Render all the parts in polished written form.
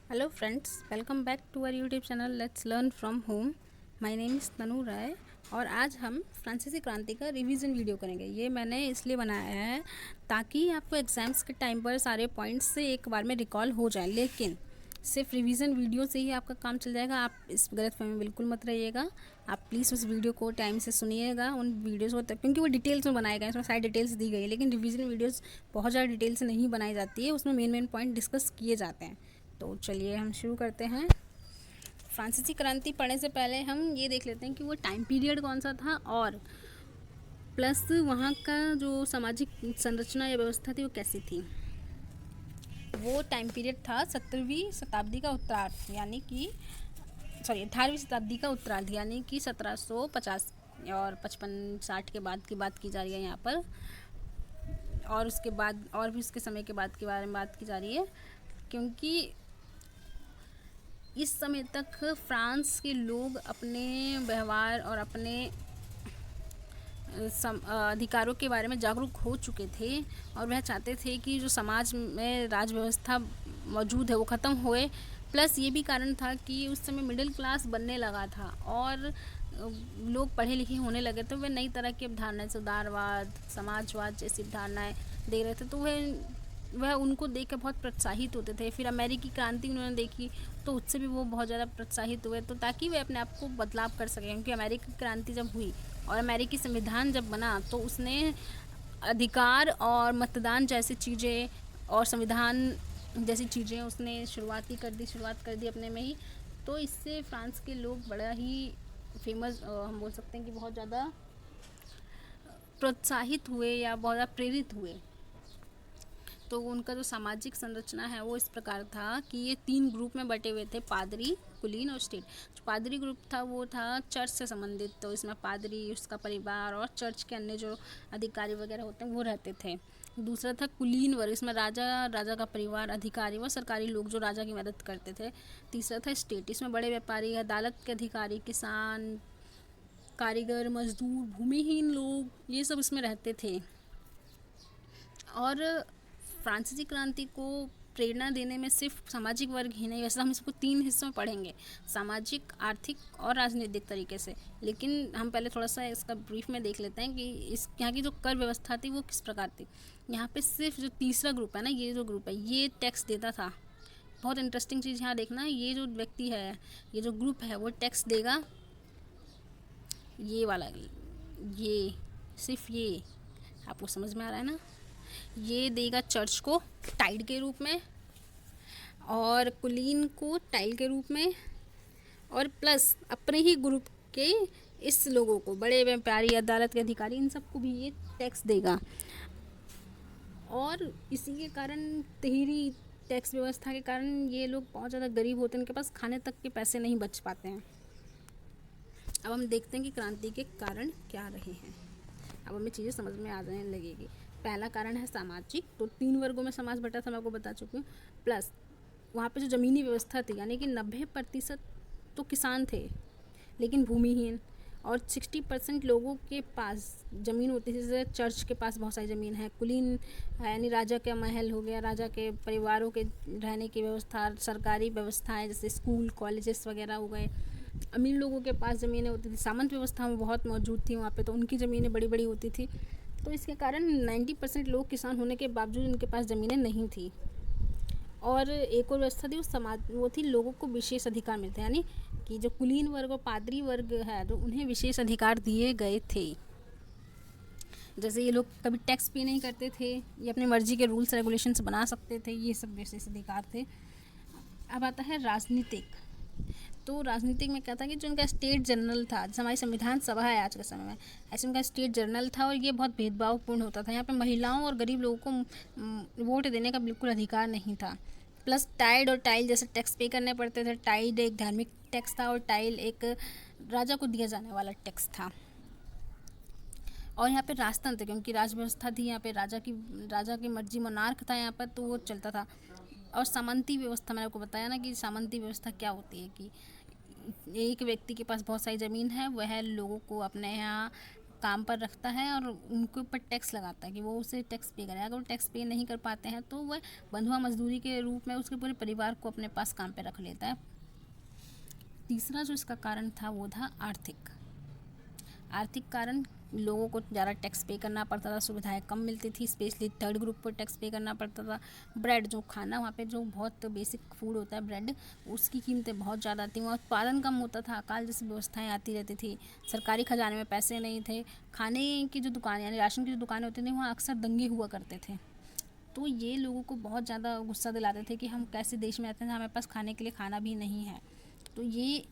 Hello friends, welcome back to our YouTube channel let's learn from home. My name is Tanu Rai और आज हम फ्रांसीसी क्रांति का रिवीजन वीडियो करेंगे। ये मैंने इसलिए बनाया है ताकि आपको एग्ज़ाम्स के टाइम पर सारे पॉइंट्स से एक बार में रिकॉल हो जाए, लेकिन सिर्फ रिवीजन वीडियो से ही आपका काम चल जाएगा। आप इस गलतफहमी में बिल्कुल मत रहिएगा। आप प्लीज़ उस वीडियो को टाइम से सुनिएगा, उन वीडियोज़ को, क्योंकि वो डिटेल्स में बनाए गए हैं, उसमें सारी डिटेल्स दी गई है। लेकिन रिवीजन वीडियोज़ बहुत ज़्यादा डिटेल से नहीं बनाई जाती है, उसमें मेन पॉइंट डिस्कस किए जाते हैं। तो चलिए हम शुरू करते हैं। फ्रांसीसी क्रांति पढ़ने से पहले हम ये देख लेते हैं कि वो टाइम पीरियड कौन सा था और प्लस वहाँ का जो सामाजिक संरचना या व्यवस्था थी वो कैसी थी। वो टाइम पीरियड था 17वीं शताब्दी का उत्तरार्ध, यानी कि 18वीं शताब्दी का उत्तरार्ध, यानी कि 1750 और 55-60 के बाद की बात की जा रही है यहाँ पर। और उसके बाद और भी उसके समय के बाद के बारे में बात की जा रही है, क्योंकि इस समय तक फ्रांस के लोग अपने व्यवहार और अपने अधिकारों के बारे में जागरूक हो चुके थे और वह चाहते थे कि जो समाज में राज व्यवस्था मौजूद है वो ख़त्म होए। प्लस ये भी कारण था कि उस समय मिडिल क्लास बनने लगा था और लोग पढ़े लिखे होने लगे, तो वे नई तरह की अवधारणाएं, उदारवाद, समाजवाद जैसी अवधारणाएं दे रहे थे। तो वह उनको देख कर बहुत प्रोत्साहित होते थे। फिर अमेरिकी क्रांति उन्होंने देखी तो उससे भी वो बहुत ज़्यादा प्रोत्साहित हुए, तो ताकि वे अपने आप को बदलाव कर सकें। क्योंकि अमेरिकी क्रांति जब हुई और अमेरिकी संविधान जब बना तो उसने अधिकार और मतदान जैसी चीज़ें और संविधान जैसी चीज़ें उसने शुरुआत कर दी अपने में ही। तो इससे फ्रांस के लोग बड़ा ही फेमस, हम बोल सकते हैं कि बहुत ज़्यादा प्रोत्साहित हुए या बहुत ज़्यादा प्रेरित हुए। तो उनका जो सामाजिक संरचना है वो इस प्रकार था कि ये 3 ग्रुप में बटे हुए थे: पादरी, कुलीन और स्टेट। जो पादरी ग्रुप था वो था चर्च से संबंधित, तो इसमें पादरी, उसका परिवार और चर्च के अन्य जो अधिकारी वगैरह होते हैं वो रहते थे। दूसरा था कुलीन वर्ग, इसमें राजा का परिवार, अधिकारी व सरकारी लोग जो राजा की मदद करते थे। तीसरा था स्टेट, इसमें बड़े व्यापारी, अदालत के अधिकारी, किसान, कारीगर, मजदूर, भूमिहीन लोग, ये सब इसमें रहते थे। और फ्रांसीसी क्रांति को प्रेरणा देने में सिर्फ सामाजिक वर्ग ही नहीं, वैसे हम इसको 3 हिस्सों में पढ़ेंगे: सामाजिक, आर्थिक और राजनीतिक तरीके से। लेकिन हम पहले थोड़ा सा इसका ब्रीफ में देख लेते हैं कि इस यहाँ की जो कर व्यवस्था थी वो किस प्रकार थी। यहाँ पे सिर्फ जो तीसरा ग्रुप है ना, ये जो ग्रुप है ये टैक्स देता था। बहुत इंटरेस्टिंग चीज़ यहाँ देखना, ये जो व्यक्ति है, ये जो ग्रुप है वो टैक्स देगा। ये वाला, ये सिर्फ ये आपको समझ में आ रहा है ना, ये देगा चर्च को टाइड के रूप में और कुलीन को टाइल के रूप में, और प्लस अपने ही ग्रुप के इस लोगों को, बड़े व्यापारी, अदालत के अधिकारी, इन सबको भी ये टैक्स देगा। और इसी के कारण, तिहरी टैक्स व्यवस्था के कारण ये लोग बहुत ज़्यादा गरीब होते हैं, उनके पास खाने तक के पैसे नहीं बच पाते हैं। अब हम देखते हैं कि क्रांति के कारण क्या रहे हैं। अब हमें चीज़ें समझ में आ जाने लगेगी। पहला कारण है सामाजिक, तो 3 वर्गों में समाज बटा था, मैं आपको बता चुकी हूँ। प्लस वहाँ पे जो ज़मीनी व्यवस्था थी, यानी कि 90% तो किसान थे लेकिन भूमिहीन, और 60% लोगों के पास ज़मीन होती थी। जैसे चर्च के पास बहुत सारी ज़मीन है, कुलीन यानी राजा का महल हो गया, राजा के परिवारों के रहने की व्यवस्था, सरकारी व्यवस्थाएँ जैसे स्कूल, कॉलेजेस वगैरह हो गए। अमीर लोगों के पास ज़मीनें होती थी, सामंत व्यवस्था में बहुत मौजूद थी वहाँ पे, तो उनकी ज़मीनें बड़ी बड़ी होती थी। तो इसके कारण 90% लोग किसान होने के बावजूद उनके पास ज़मीनें नहीं थी। और एक और व्यवस्था थी वो थी लोगों को विशेष अधिकार मिलते, यानी कि जो कुलीन वर्ग और पादरी वर्ग है तो उन्हें विशेष अधिकार दिए गए थे। जैसे ये लोग कभी टैक्स पे नहीं करते थे, ये अपनी मर्जी के रूल्स रेगुलेशंस बना सकते थे, ये सब विशेष अधिकार थे। अब आता है राजनीतिक। तो राजनीतिक में क्या था कि जो उनका स्टेट जनरल था, जैसे हमारी संविधान सभा है आज के समय में, ऐसे उनका स्टेट जनरल था और ये बहुत भेदभावपूर्ण होता था। यहाँ पे महिलाओं और गरीब लोगों को वोट देने का बिल्कुल अधिकार नहीं था। प्लस टाइड और टाइल जैसे टैक्स पे करने पड़ते थे। टाइड एक धार्मिक टैक्स था और टाइल एक राजा को दिया जाने वाला टैक्स था। और यहाँ पे राजतंत्र, क्योंकि राज व्यवस्था थी यहाँ पे, राजा की मर्जी, मोनार्क था यहाँ पर, तो वो चलता था। और सामंती व्यवस्था, मैंने आपको बताया ना कि सामंती व्यवस्था क्या होती है कि एक व्यक्ति के पास बहुत सारी ज़मीन है, वह लोगों को अपने यहाँ काम पर रखता है और उनके ऊपर टैक्स लगाता है कि वो उसे टैक्स पे करें। अगर वो टैक्स पे नहीं कर पाते हैं तो वह बंधुआ मजदूरी के रूप में उसके पूरे परिवार को अपने पास काम पे रख लेता है। तीसरा जो इसका कारण था वो था आर्थिक कारण। लोगों को ज़्यादा टैक्स पे करना पड़ता था, सुविधाएं कम मिलती थी, स्पेशली थर्ड ग्रुप पर टैक्स पे करना पड़ता था। ब्रेड जो खाना वहाँ पे जो बहुत बेसिक फूड होता है ब्रेड, उसकी कीमतें बहुत ज़्यादा थी। वहाँ उत्पादन कम होता था, अकाल जैसी व्यवस्थाएं आती रहती थी, सरकारी खजाने में पैसे नहीं थे, खाने की जो दुकानें यानी राशन की जो दुकानें होती थी वहाँ अक्सर दंगे हुआ करते थे। तो ये लोगों को बहुत ज़्यादा गुस्सा दिलाते थे कि हम कैसे देश में रहते हैं, हमारे पास खाने के लिए खाना भी नहीं है। तो ये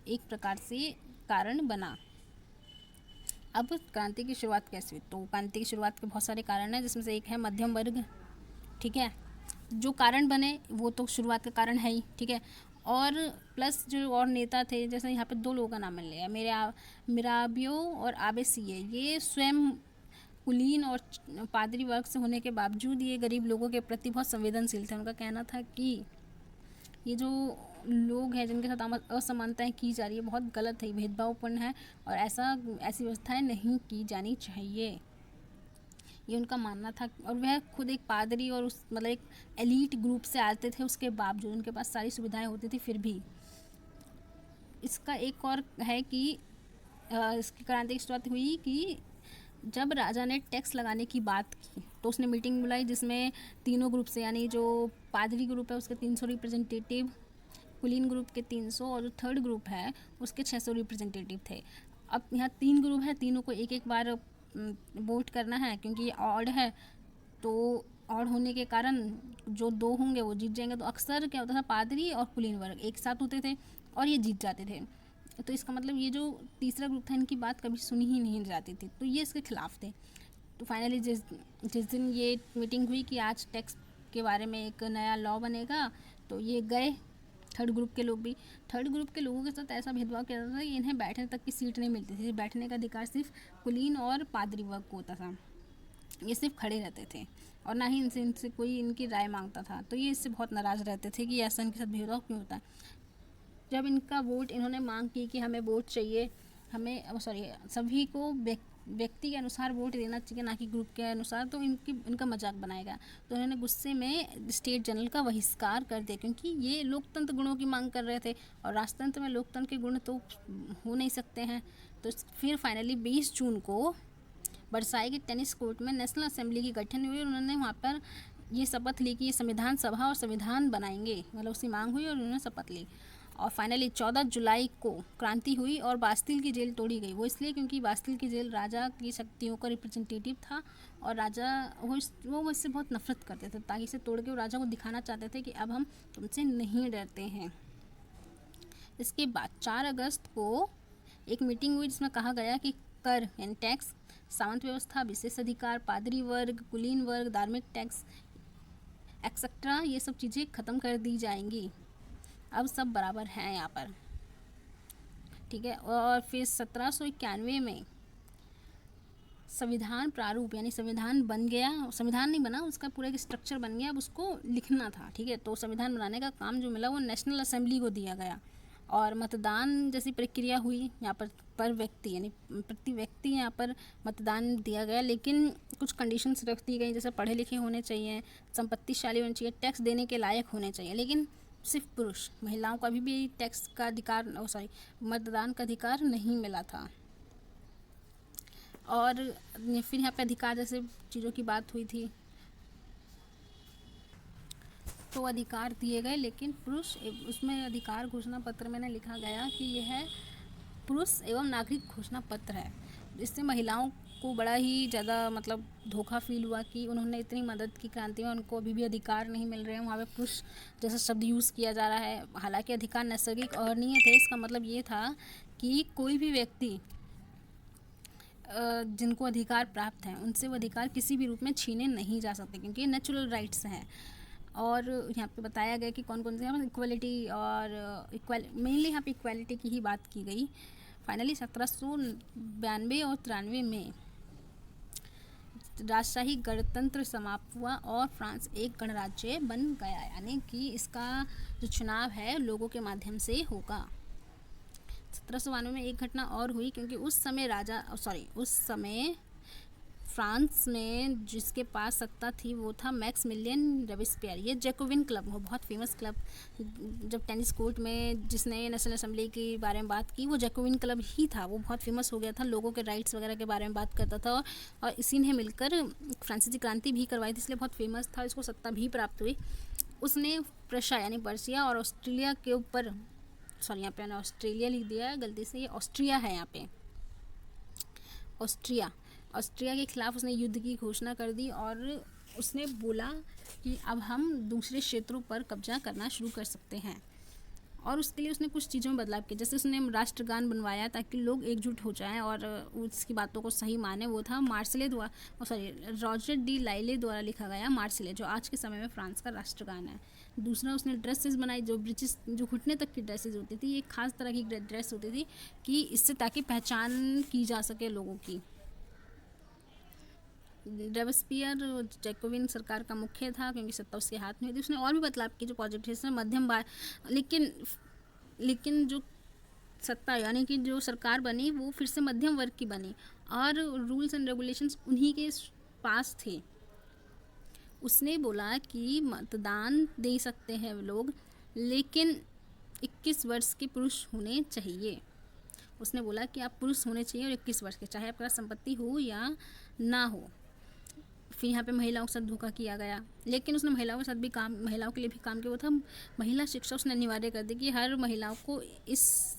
एक प्रकार से कारण बना। अब क्रांति की शुरुआत कैसे हुई? तो क्रांति की शुरुआत के बहुत सारे कारण हैं, जिसमें से एक है मध्यम वर्ग। ठीक है, जो कारण बने वो तो शुरुआत का कारण है ही। ठीक है, और प्लस जो और नेता थे, जैसे यहाँ पे 2 लोगों का नाम मिल लिया, मिराबियो और आबे सिए, ये स्वयं कुलीन और पादरी वर्ग से होने के बावजूद ये गरीब लोगों के प्रति बहुत संवेदनशील थे। उनका कहना था कि ये जो लोग हैं जिनके साथ असमानताएं की जा रही है बहुत गलत है, भेदभावपूर्ण है और ऐसी व्यवस्थाएं नहीं की जानी चाहिए, ये उनका मानना था। और वह खुद एक पादरी और उस मतलब एक एलीट ग्रुप से आते थे, उसके बावजूद उनके पास सारी सुविधाएं होती थी फिर भी। इसका एक और है कि इसकी क्रांति की शुरुआत हुई कि जब राजा ने टैक्स लगाने की बात की तो उसने मीटिंग बुलाई, जिसमें तीनों ग्रुप से यानी जो पादरी ग्रुप है उसके 300 रिप्रेजेंटेटिव, कुलीन ग्रुप के 300 और जो थर्ड ग्रुप है उसके 600 रिप्रेजेंटेटिव थे। अब यहाँ 3 ग्रुप है, तीनों को एक बार वोट करना है, क्योंकि ये ऑड है तो ऑड होने के कारण जो 2 होंगे वो जीत जाएंगे। तो अक्सर क्या होता था, पादरी और कुलीन वर्ग एक साथ होते थे और ये जीत जाते थे। तो इसका मतलब ये जो तीसरा ग्रुप था इनकी बात कभी सुनी ही नहीं जाती थी, तो ये इसके खिलाफ थे। तो फाइनली जिस दिन ये मीटिंग हुई कि आज टैक्स के बारे में एक नया लॉ बनेगा, तो ये गए थर्ड ग्रुप के लोग भी। थर्ड ग्रुप के लोगों के साथ ऐसा भेदभाव किया जाता था कि इन्हें बैठने तक की सीट नहीं मिलती थी, बैठने का अधिकार सिर्फ कुलीन और पादरी वर्ग को होता था, ये सिर्फ खड़े रहते थे और ना ही इनसे कोई इनकी राय मांगता था। तो ये इससे बहुत नाराज़ रहते थे कि ऐसा इनके साथ भेदभाव क्यों होता है। जब इनका वोट इन्होंने मांग की कि हमें वोट चाहिए, हमें सभी को व्यक्ति के अनुसार वोट देना चाहिए, ना कि ग्रुप के अनुसार, तो इनका मजाक बनाएगा। तो उन्होंने गुस्से में स्टेट जनरल का बहिष्कार कर दिया, क्योंकि ये लोकतंत्र गुणों की मांग कर रहे थे और राजतंत्र में लोकतंत्र के गुण तो हो नहीं सकते हैं। तो फिर फाइनली 20 जून को वर्साई के टेनिस कोर्ट में नेशनल असेंबली की गठन हुई और उन्होंने वहाँ पर ये शपथ ली कि ये संविधान सभा और संविधान बनाएंगे, मतलब उसकी मांग हुई और उन्होंने शपथ ली। और फाइनली 14 जुलाई को क्रांति हुई और बास्तिल की जेल तोड़ी गई। वो इसलिए क्योंकि बास्तिल की जेल राजा की शक्तियों का रिप्रेजेंटेटिव था और राजा वो इससे बहुत नफरत करते थे, ताकि इसे तोड़ के वो राजा को दिखाना चाहते थे कि अब हम तुमसे नहीं डरते हैं। इसके बाद 4 अगस्त को एक मीटिंग हुई जिसमें कहा गया कि कर यानी टैक्स, सामंत व्यवस्था, विशेष अधिकार, पादरी वर्ग, कुलीन वर्ग, धार्मिक टैक्स एक्सेट्रा, ये सब चीज़ें ख़त्म कर दी जाएंगी। अब सब बराबर हैं यहाँ पर। ठीक है, और फिर 1791 में संविधान प्रारूप यानी संविधान बन गया। संविधान नहीं बना, उसका पूरा एक स्ट्रक्चर बन गया, अब उसको लिखना था। ठीक है, तो संविधान बनाने का काम जो मिला वो नेशनल असेंबली को दिया गया और मतदान जैसी प्रक्रिया हुई यहाँ पर व्यक्ति यानी प्रति व्यक्ति यहाँ पर मतदान दिया गया, लेकिन कुछ कंडीशंस रख दी गई, जैसे पढ़े लिखे होने चाहिए, संपत्तिशाली होने चाहिए, टैक्स देने के लायक होने चाहिए। लेकिन सिर्फ पुरुष, महिलाओं को अभी भी टैक्स का अधिकार मतदान का अधिकार नहीं मिला था। और फिर यहाँ पे अधिकार जैसे चीज़ों की बात हुई थी तो अधिकार दिए गए, लेकिन पुरुष उसमें अधिकार घोषणा पत्र में लिखा गया कि यह पुरुष एवं नागरिक घोषणा पत्र है। इससे महिलाओं को बड़ा ही ज़्यादा मतलब धोखा फील हुआ कि उन्होंने इतनी मदद की क्रांति में, उनको अभी भी अधिकार नहीं मिल रहे हैं। वहाँ पे पुरुष जैसा शब्द यूज़ किया जा रहा है, हालांकि अधिकार नैसर्गिक और नहीं थे। इसका मतलब ये था कि कोई भी व्यक्ति जिनको अधिकार प्राप्त हैं उनसे वो अधिकार किसी भी रूप में छीने नहीं जा सकते, क्योंकि ये नेचुरल राइट्स हैं। और यहाँ पे बताया गया कि कौन कौन से यहाँ इक्वलिटी और मेनली यहाँ पे इक्वलिटी की ही बात की गई। फाइनली 1792 और 93 में राजशाही गणतंत्र समाप्त हुआ और फ्रांस एक गणराज्य बन गया, यानी कि इसका जो चुनाव है लोगों के माध्यम से होगा। 1792 में एक घटना और हुई, क्योंकि उस समय फ्रांस में जिसके पास सत्ता थी वो था मैक्सिमिलियन रॉबेस्पियर। ये जैकोबिन क्लब, वो बहुत फेमस क्लब, जब टेनिस कोर्ट में जिसने नेशनल असेंबली के बारे में बात की वो जैकोबिन क्लब ही था। वो बहुत फेमस हो गया था, लोगों के राइट्स वगैरह के बारे में बात करता था, और इसी ने मिलकर फ्रांसीसी क्रांति भी करवाई थी, इसलिए बहुत फेमस था, इसको सत्ता भी प्राप्त हुई। उसने प्रशा यानी पर्शिया और ऑस्ट्रेलिया के ऊपर, यहाँ पे मैंने ऑस्ट्रेलिया लिख दिया है गलती से, ये ऑस्ट्रिया है यहाँ पे, ऑस्ट्रिया के खिलाफ उसने युद्ध की घोषणा कर दी, और उसने बोला कि अब हम दूसरे क्षेत्रों पर कब्जा करना शुरू कर सकते हैं। और उसके लिए उसने कुछ चीज़ों में बदलाव किया, जैसे उसने राष्ट्रगान बनवाया ताकि लोग एकजुट हो जाएं और उसकी बातों को सही माने। वो था रॉजर डी लाइले द्वारा लिखा गया मार्सिले, जो आज के समय में फ्रांस का राष्ट्रगान है। दूसरा, उसने ड्रेसेस बनाई, जो घुटने तक की ड्रेसेस होती थी, ये खास तरह की ड्रेस होती थी कि इससे ताकि पहचान की जा सके लोगों की। रॉबेस्पियर जैकोबिन सरकार का मुख्य था, क्योंकि सत्ता उसके हाथ में थी। उसने और भी बदलाव किए जो पॉजिटिव, मध्यम लेकिन जो सत्ता यानी कि जो सरकार बनी वो फिर से मध्यम वर्ग की बनी, और रूल्स एंड रेगुलेशंस उन्हीं के पास थे। उसने बोला कि मतदान दे सकते हैं लोग, लेकिन 21 वर्ष के पुरुष होने चाहिए। उसने बोला कि आप पुरुष होने चाहिए और 21 वर्ष के, चाहे आपका संपत्ति हो या ना हो। फिर यहाँ पे महिलाओं के साथ धोखा किया गया, लेकिन उसने महिलाओं के साथ भी महिलाओं के लिए भी काम किया। वो था महिला शिक्षा, उसने अनिवार्य कर दी कि हर महिलाओं को इस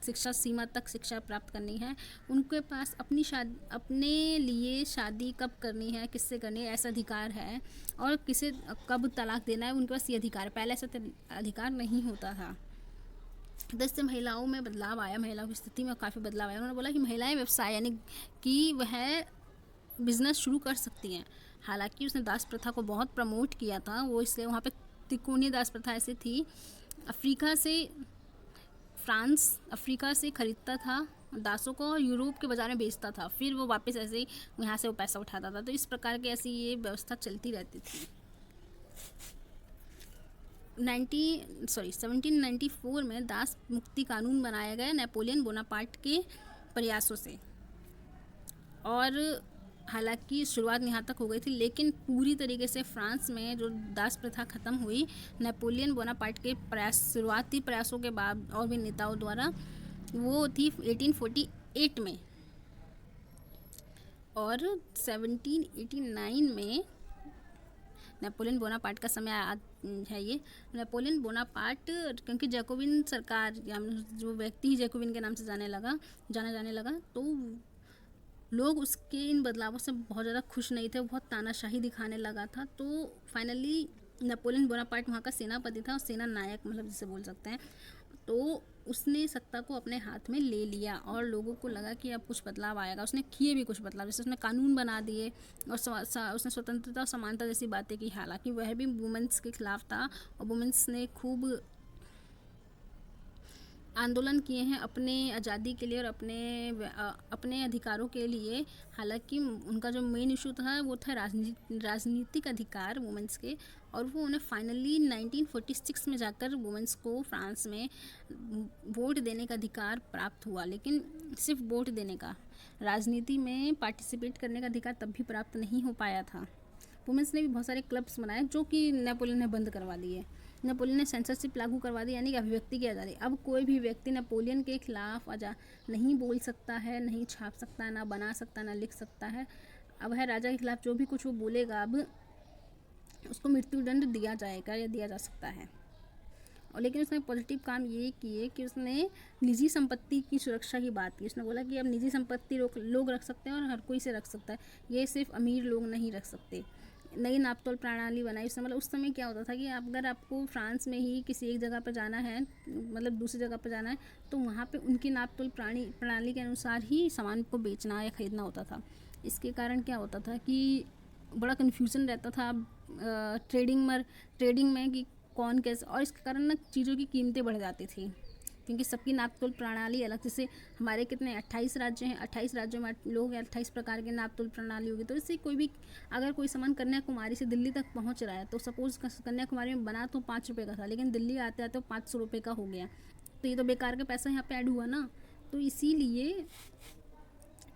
शिक्षा सीमा तक शिक्षा प्राप्त करनी है। उनके पास अपने लिए शादी कब करनी है, किससे करनी है, ऐसा अधिकार है, और किसे कब तलाक देना है, उनके पास ये अधिकार है। पहले ऐसा अधिकार नहीं होता था। तो इससे महिलाओं में बदलाव आया, महिलाओं की स्थिति में काफ़ी बदलाव आया। उन्होंने बोला कि महिलाएं व्यवसाय यानी कि वह बिजनेस शुरू कर सकती हैं। हालांकि उसने दास प्रथा को बहुत प्रमोट किया था, वो इसलिए वहाँ पे त्रिकोणीय दास प्रथा ऐसी थी, फ्रांस अफ्रीका से खरीदता था दासों को और यूरोप के बाज़ार में बेचता था, फिर वो वापस ऐसे ही यहाँ से वो पैसा उठाता था। तो इस प्रकार की ऐसी ये व्यवस्था चलती रहती थी। 1794 में दास मुक्ति कानून बनाया गया नेपोलियन बोनापार्ट के प्रयासों से, और हालांकि शुरुआत यहाँ तक हो गई थी, लेकिन पूरी तरीके से फ्रांस में जो दास प्रथा ख़त्म हुई नेपोलियन बोनापार्ट के शुरुआती प्रयासों के बाद और भी नेताओं द्वारा, वो थी 1848 में। और 1789 में नेपोलियन बोनापार्ट का समय है। ये नेपोलियन बोनापार्ट, क्योंकि जैकोबिन सरकार जो व्यक्ति ही जैकोबिन के नाम से जाना जाने लगा, तो लोग उसके इन बदलावों से बहुत ज़्यादा खुश नहीं थे, वो बहुत तानाशाही दिखाने लगा था। तो फाइनली नेपोलियन बोनापार्ट वहाँ का सेनापति था, सेना नायक मतलब जिसे बोल सकते हैं। तो उसने सत्ता को अपने हाथ में ले लिया और लोगों को लगा कि अब कुछ बदलाव आएगा। उसने किए भी कुछ बदलाव, जैसे उसने कानून बना दिए और उसने स्वतंत्रता और समानता जैसी बातें की। हालांकि वह भी वुमेंस के खिलाफ था और वुमेंस ने खूब आंदोलन किए हैं अपने आज़ादी के लिए और अपने अधिकारों के लिए। हालांकि उनका जो मेन इशू था वो था राजनीतिक अधिकार वुमेंस के, और वो उन्हें फाइनली 1946 में जाकर वुमेंस को फ्रांस में वोट देने का अधिकार प्राप्त हुआ। लेकिन सिर्फ वोट देने का, राजनीति में पार्टिसिपेट करने का अधिकार तब भी प्राप्त नहीं हो पाया था। वुमेंस ने भी बहुत सारे क्लब्स बनाए जो कि नेपोलियन ने बंद करवा दिए। नेपोलियन ने सेंसरशिप लागू करवा दी, यानी कि अभिव्यक्ति की आज़ादी। अब कोई भी व्यक्ति नेपोलियन के खिलाफ नहीं बोल सकता है, नहीं छाप सकता है, ना बना सकता, ना लिख सकता है। अब है राजा के खिलाफ जो भी कुछ वो बोलेगा, अब उसको मृत्युदंड दिया जाएगा या दिया जा सकता है। और लेकिन उसने पॉजिटिव काम ये किए कि उसने निजी संपत्ति की सुरक्षा की बात की। उसने बोला कि अब निजी संपत्ति लोग रख सकते हैं और हर कोई से रख सकता है, ये सिर्फ अमीर लोग नहीं रख सकते। नई नापतोल प्रणाली बनाई उसने। मतलब उस समय क्या होता था कि अगर आपको फ्रांस में ही किसी एक जगह पर जाना है, मतलब दूसरी जगह पर जाना है, तो वहाँ पे उनकी नापतोल प्रणाली के अनुसार ही सामान को बेचना या ख़रीदना होता था। इसके कारण क्या होता था कि बड़ा कन्फ्यूज़न रहता था ट्रेडिंग में कि कौन कैसे, और इसके कारण ना चीज़ों की कीमतें बढ़ जाती थी, क्योंकि सबकी नापतोल प्रणाली अलग। जैसे हमारे कितने 28 राज्य हैं, 28 राज्यों में लोग 28 प्रकार के नापतोल प्रणाली होगी। तो इससे अगर कोई सामान कन्याकुमारी से दिल्ली तक पहुंच रहा है, तो सपोज़ कन्याकुमारी में बना तो 5 रुपये का था, लेकिन दिल्ली आते आते 500 रुपये का हो गया। तो ये तो बेकार का पैसा यहाँ पे ऐड हुआ ना। तो इसीलिए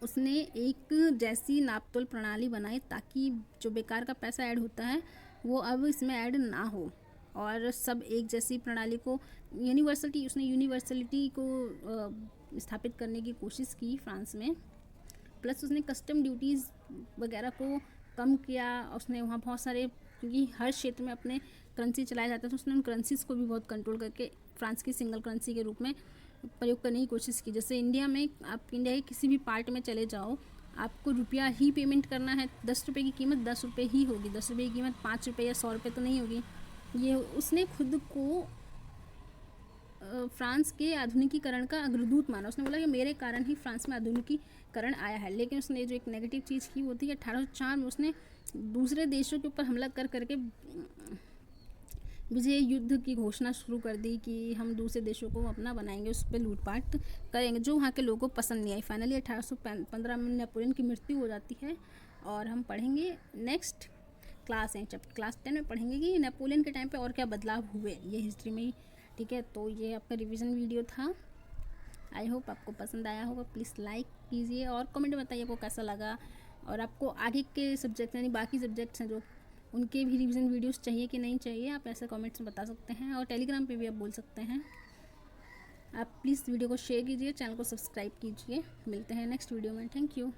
उसने एक जैसी नापतोल प्रणाली बनाई ताकि जो बेकार का पैसा ऐड होता है वो अब इसमें ऐड ना हो, और सब एक जैसी प्रणाली को उसने यूनिवर्सलिटी को स्थापित करने की कोशिश की फ्रांस में। प्लस उसने कस्टम ड्यूटीज़ वगैरह को कम किया। उसने वहाँ बहुत सारे, क्योंकि हर क्षेत्र में अपने करेंसी चलाए जाते थे, तो उसने उन करेंसीज़ को भी बहुत कंट्रोल करके फ्रांस की सिंगल करेंसी के रूप में प्रयोग करने की कोशिश की। जैसे इंडिया में, आप इंडिया के किसी भी पार्ट में चले जाओ, आपको रुपया ही पेमेंट करना है। 10 रुपये की कीमत 10 रुपये ही होगी, 10 रुपये की कीमत 5 रुपये या 100 रुपये तो नहीं होगी। ये उसने खुद को फ्रांस के आधुनिकीकरण का अग्रदूत माना। उसने बोला कि मेरे कारण ही फ्रांस में आधुनिकीकरण आया है। लेकिन उसने जो एक नेगेटिव चीज़ की वो थी कि 1804 में उसने दूसरे देशों के ऊपर हमला कर करके विजय युद्ध की घोषणा शुरू कर दी कि हम दूसरे देशों को अपना बनाएंगे, उस पर लूटपाट करेंगे, जो वहाँ के लोगों को पसंद नहीं आई। फाइनली 1815 में नेपोलियन की मृत्यु हो जाती है। और हम पढ़ेंगे नेक्स्ट क्लास है, चैप्टर क्लास 10 में पढ़ेंगे कि नेपोलियन के टाइम पे और क्या बदलाव हुए ये हिस्ट्री में ही। ठीक है, तो ये आपका रिवीजन वीडियो था। आई होप आपको पसंद आया होगा। प्लीज़ लाइक कीजिए और कमेंट में बताइए आपको कैसा लगा, और आपको आगे के सब्जेक्ट यानी बाकी सब्जेक्ट्स हैं जो उनके भी रिवीजन वीडियोस चाहिए कि नहीं चाहिए, आप ऐसे कमेंट्स में बता सकते हैं। और टेलीग्राम पे भी आप बोल सकते हैं। आप प्लीज़ वीडियो को शेयर कीजिए, चैनल को सब्सक्राइब कीजिए। मिलते हैं नेक्स्ट वीडियो में। Thank you.